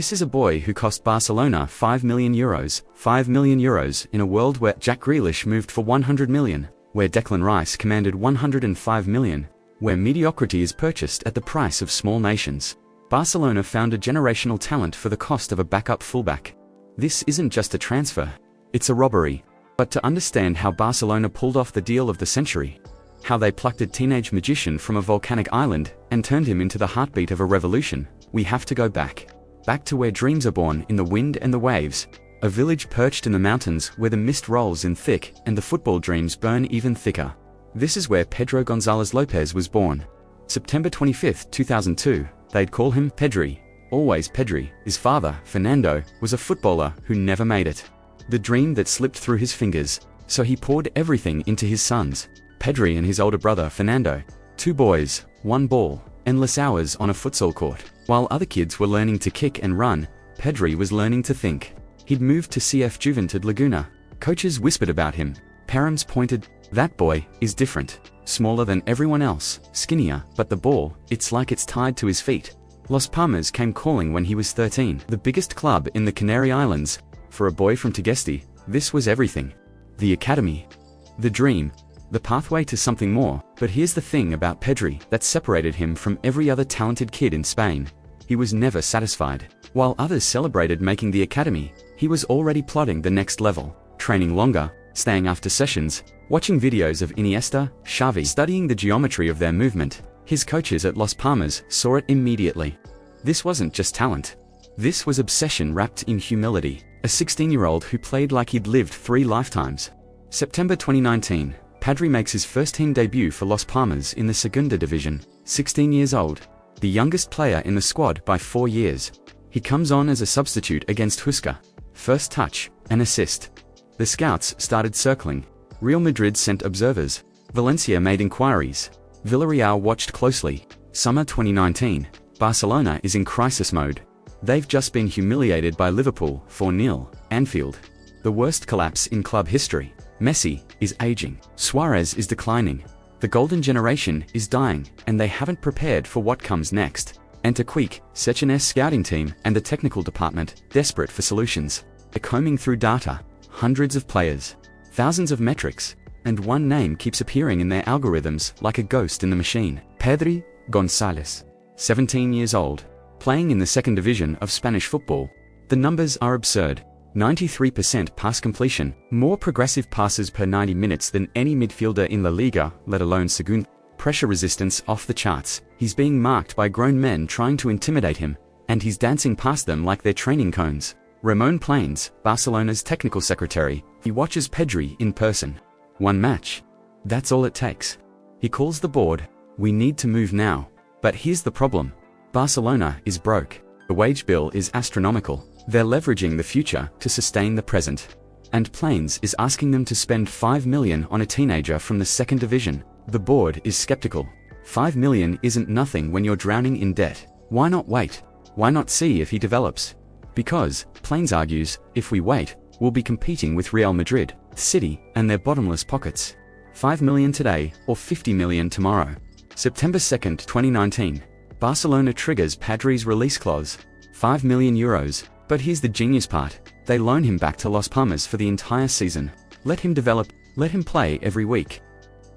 This is a boy who cost Barcelona €5 million, €5 million in a world where Jack Grealish moved for 100 million, where Declan Rice commanded 105 million, where mediocrity is purchased at the price of small nations. Barcelona found a generational talent for the cost of a backup fullback. This isn't just a transfer, it's a robbery. But to understand how Barcelona pulled off the deal of the century, how they plucked a teenage magician from a volcanic island and turned him into the heartbeat of a revolution, we have to go back to where dreams are born in the wind and the waves, a village perched in the mountains where the mist rolls in thick and the football dreams burn even thicker. This is where Pedro González Lopez was born. September 25, 2002, they'd call him Pedri, always Pedri. His father, Fernando, was a footballer who never made it. The dream that slipped through his fingers, so he poured everything into his sons, Pedri and his older brother Fernando. 2 boys, 1 ball, endless hours on a futsal court. While other kids were learning to kick and run, Pedri was learning to think. He'd moved to CF Juventud Laguna. Coaches whispered about him. Parents pointed, "That boy is different. Smaller than everyone else, skinnier, but the ball, it's like it's tied to his feet." Las Palmas came calling when he was 13, the biggest club in the Canary Islands. For a boy from Tegesti, this was everything. The academy, the dream, the pathway to something more. But here's the thing about Pedri that separated him from every other talented kid in Spain. He was never satisfied. While others celebrated making the academy, he was already plotting the next level, training longer, staying after sessions, watching videos of Iniesta, Xavi, studying the geometry of their movement. His coaches at Las Palmas saw it immediately. This wasn't just talent. This was obsession wrapped in humility. A 16-year-old who played like he'd lived 3 lifetimes. September 2019, Pedri makes his first team debut for Las Palmas in the Segunda Division. 16 years old, the youngest player in the squad by 4 years. He comes on as a substitute against Huesca. First touch, an assist. The scouts started circling. Real Madrid sent observers. Valencia made inquiries. Villarreal watched closely. Summer 2019, Barcelona is in crisis mode. They've just been humiliated by Liverpool 4-0, Anfield. The worst collapse in club history. Messi is aging. Suarez is declining. The golden generation is dying, and they haven't prepared for what comes next. Enter Quique, Sechen's scouting team, and the technical department, desperate for solutions. They're combing through data, hundreds of players, thousands of metrics, and one name keeps appearing in their algorithms like a ghost in the machine. Pedri González, 17 years old, playing in the 2nd division of Spanish football. The numbers are absurd. 93% pass completion, more progressive passes per 90 minutes than any midfielder in La Liga, let alone Segunda. Pressure resistance off the charts. He's being marked by grown men trying to intimidate him, and he's dancing past them like they're training cones. Ramon Planes, Barcelona's technical secretary, he watches Pedri in person. 1 match. That's all it takes. He calls the board. We need to move now. But here's the problem. Barcelona is broke. The wage bill is astronomical. They're leveraging the future to sustain the present. And Planes is asking them to spend 5 million on a teenager from the 2nd division. The board is skeptical. 5 million isn't nothing when you're drowning in debt. Why not wait? Why not see if he develops? Because, Planes argues, if we wait, we'll be competing with Real Madrid, City, and their bottomless pockets. 5 million today, or 50 million tomorrow. September 2nd, 2019. Barcelona triggers Pedri's release clause. €5 million. But here's the genius part. They loan him back to Las Palmas for the entire season. Let him develop, let him play every week.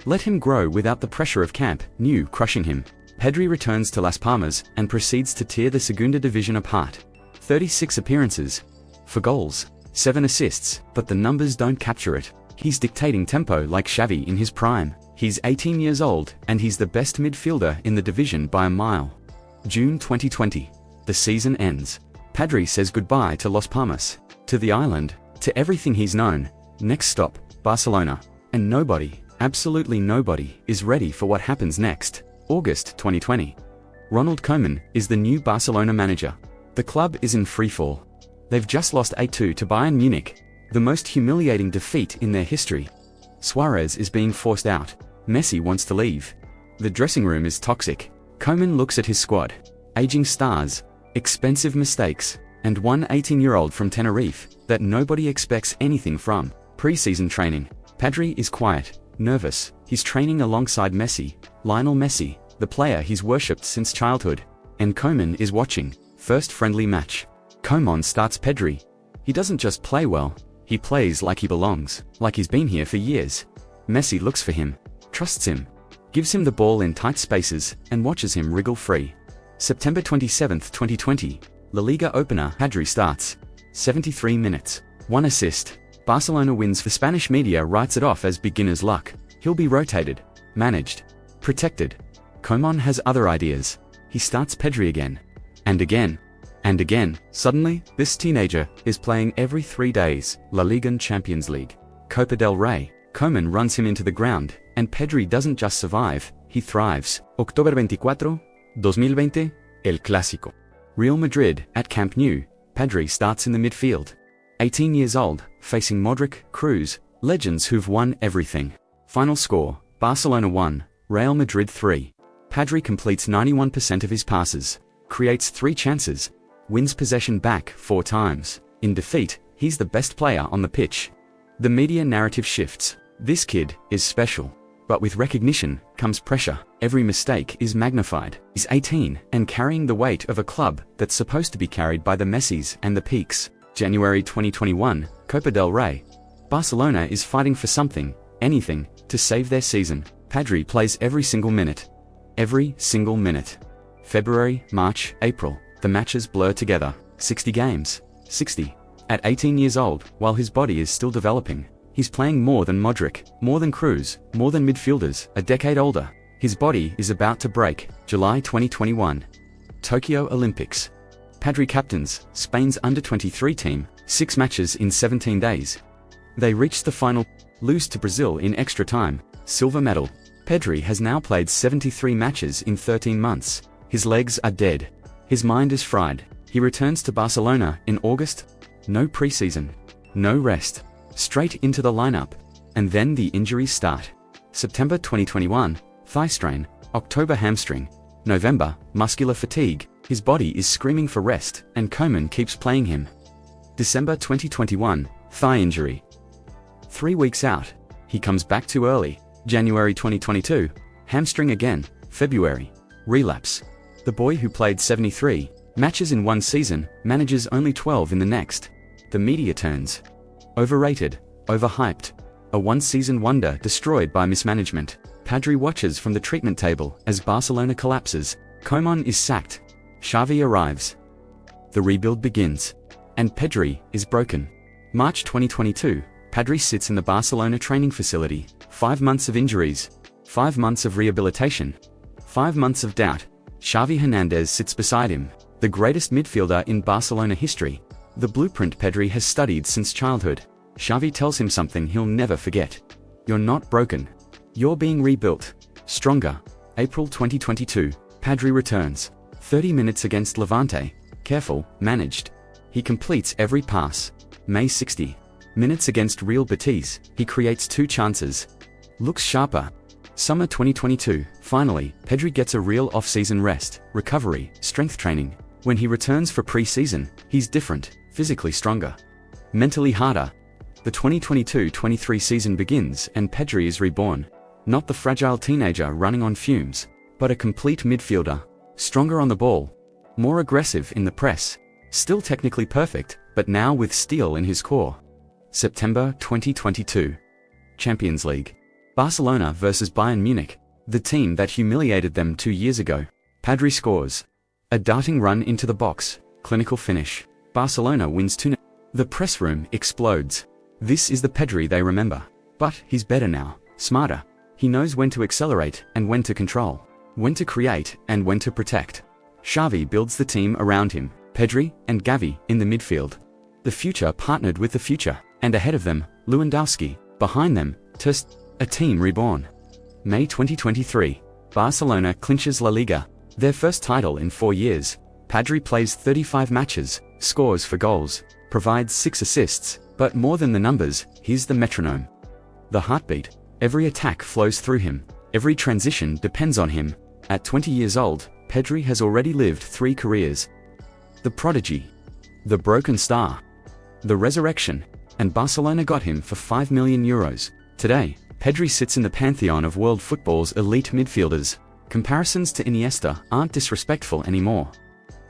Let him grow without the pressure of Camp Nou crushing him. Pedri returns to Las Palmas and proceeds to tear the Segunda Division apart. 36 appearances. 4 goals, 7 assists, but the numbers don't capture it. He's dictating tempo like Xavi in his prime. He's 18 years old, and he's the best midfielder in the division by a mile. June 2020. The season ends. Pedri says goodbye to Las Palmas, to the island, to everything he's known. Next stop, Barcelona. And nobody, absolutely nobody, is ready for what happens next. August 2020. Ronald Koeman is the new Barcelona manager. The club is in freefall. They've just lost 8-2 to Bayern Munich, the most humiliating defeat in their history. Suarez is being forced out. Messi wants to leave. The dressing room is toxic. Koeman looks at his squad. Aging stars, expensive mistakes, and one 18-year-old from Tenerife that nobody expects anything from. Pre-season training. Pedri is quiet, nervous. He's training alongside Messi, Lionel Messi, the player he's worshipped since childhood. And Koeman is watching. First friendly match. Koeman starts Pedri. He doesn't just play well, he plays like he belongs, like he's been here for years. Messi looks for him, trusts him, gives him the ball in tight spaces, and watches him wriggle free. September 27, 2020, La Liga opener Pedri starts. 73 minutes, 1 assist. Barcelona wins. The Spanish media writes it off as beginner's luck. He'll be rotated, managed, protected. Koeman has other ideas. He starts Pedri again. And again. And again. Suddenly, this teenager is playing every 3 days. La Liga and Champions League, Copa del Rey. Koeman runs him into the ground, and Pedri doesn't just survive, he thrives. October 24, 2020, El Clásico. Real Madrid at Camp Nou. Pedri starts in the midfield. 18 years old, facing Modric, Cruz, legends who've won everything. Final score, Barcelona 1, Real Madrid 3. Pedri completes 91% of his passes, creates 3 chances, wins possession back 4 times. In defeat, he's the best player on the pitch. The media narrative shifts. This kid is special. But with recognition comes pressure. Every mistake is magnified. He's 18 and carrying the weight of a club that's supposed to be carried by the Messis and the Peaks. January 2021, Copa del Rey. Barcelona is fighting for something, anything, to save their season. Pedri plays every single minute. Every single minute. February, March, April. The matches blur together. 60 games. 60. At 18 years old, while his body is still developing, he's playing more than Modric, more than Cruz, more than midfielders, a decade older. His body is about to break. July 2021. Tokyo Olympics. Pedri captains Spain's under-23 team, 6 matches in 17 days. They reached the final, lose to Brazil in extra time, silver medal. Pedri has now played 73 matches in 13 months. His legs are dead. His mind is fried. He returns to Barcelona in August. No preseason. No rest. Straight into the lineup. And then the injuries start. September 2021, thigh strain. October hamstring. November, muscular fatigue. His body is screaming for rest, and Koeman keeps playing him. December 2021, thigh injury. 3 weeks out. He comes back too early. January 2022, hamstring again. February, relapse. The boy who played 73 matches in one season manages only 12 in the next. The media turns. Overrated, overhyped. A one-season wonder destroyed by mismanagement. Pedri watches from the treatment table as Barcelona collapses. Koeman is sacked. Xavi arrives. The rebuild begins. And Pedri is broken. March 2022, Pedri sits in the Barcelona training facility. 5 months of injuries. 5 months of rehabilitation. 5 months of doubt. Xavi Hernandez sits beside him, the greatest midfielder in Barcelona history. The blueprint Pedri has studied since childhood. Xavi tells him something he'll never forget. You're not broken. You're being rebuilt. Stronger. April 2022, Pedri returns. 30 minutes against Levante. Careful, managed. He completes every pass. May 60 minutes against Real Betis. He creates 2 chances. Looks sharper. Summer 2022, finally, Pedri gets a real off-season rest, recovery, strength training. When he returns for pre-season, he's different, physically stronger, mentally harder. The 2022-23 season begins and Pedri is reborn. Not the fragile teenager running on fumes, but a complete midfielder, stronger on the ball, more aggressive in the press, still technically perfect, but now with steel in his core. September 2022. Champions League. Barcelona versus Bayern Munich, the team that humiliated them 2 years ago. Pedri scores. A darting run into the box, clinical finish. Barcelona wins 2-0. The press room explodes. This is the Pedri they remember. But he's better now, smarter. He knows when to accelerate and when to control, when to create and when to protect. Xavi builds the team around him, Pedri and Gavi in the midfield. The future partnered with the future, and ahead of them, Lewandowski, behind them, a team reborn. May 2023, Barcelona clinches La Liga, their first title in 4 years. Pedri plays 35 matches, scores 4 goals, provides 6 assists, but more than the numbers, he's the metronome. The heartbeat. Every attack flows through him, every transition depends on him. At 20 years old, Pedri has already lived 3 careers. The prodigy, the broken star, the resurrection, and Barcelona got him for €5 million. Today, Pedri sits in the pantheon of world football's elite midfielders. Comparisons to Iniesta aren't disrespectful anymore.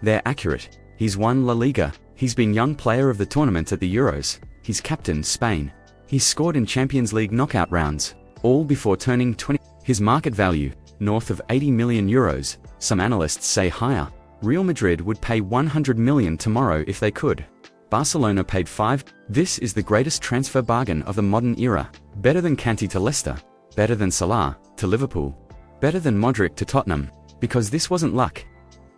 They're accurate. He's won La Liga, He's been young player of the tournament at the Euros. He's captained Spain. He's scored in Champions League knockout rounds, all before turning 20. His market value, north of 80 million euros, some analysts say higher. Real Madrid would pay 100 million tomorrow if they could. Barcelona paid 5. This is the greatest transfer bargain of the modern era. Better than Kanté to Leicester. Better than Salah to Liverpool. Better than Modric to Tottenham. Because this wasn't luck.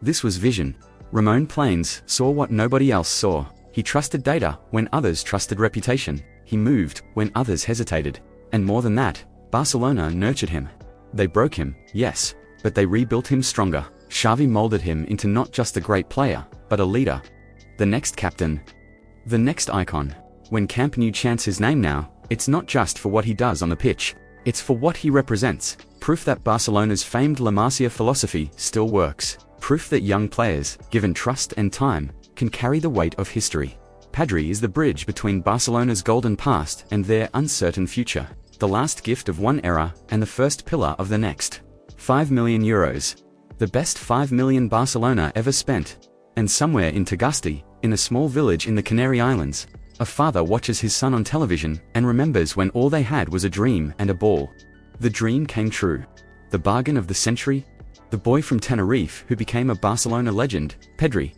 This was vision. Ramon Planes saw what nobody else saw. He trusted data when others trusted reputation. He moved when others hesitated. And more than that, Barcelona nurtured him. They broke him, yes, but they rebuilt him stronger. Xavi molded him into not just a great player, but a leader. The next captain. The next icon. When Camp Nou chants his name now, it's not just for what he does on the pitch. It's for what he represents. Proof that Barcelona's famed La Masia philosophy still works. Proof that young players, given trust and time, can carry the weight of history. Pedri is the bridge between Barcelona's golden past and their uncertain future. The last gift of one era and the first pillar of the next. 5 million euros. The best 5 million Barcelona ever spent. And somewhere in Tagaste, in a small village in the Canary Islands, a father watches his son on television and remembers when all they had was a dream and a ball. The dream came true. The bargain of the century? The boy from Tenerife who became a Barcelona legend, Pedri,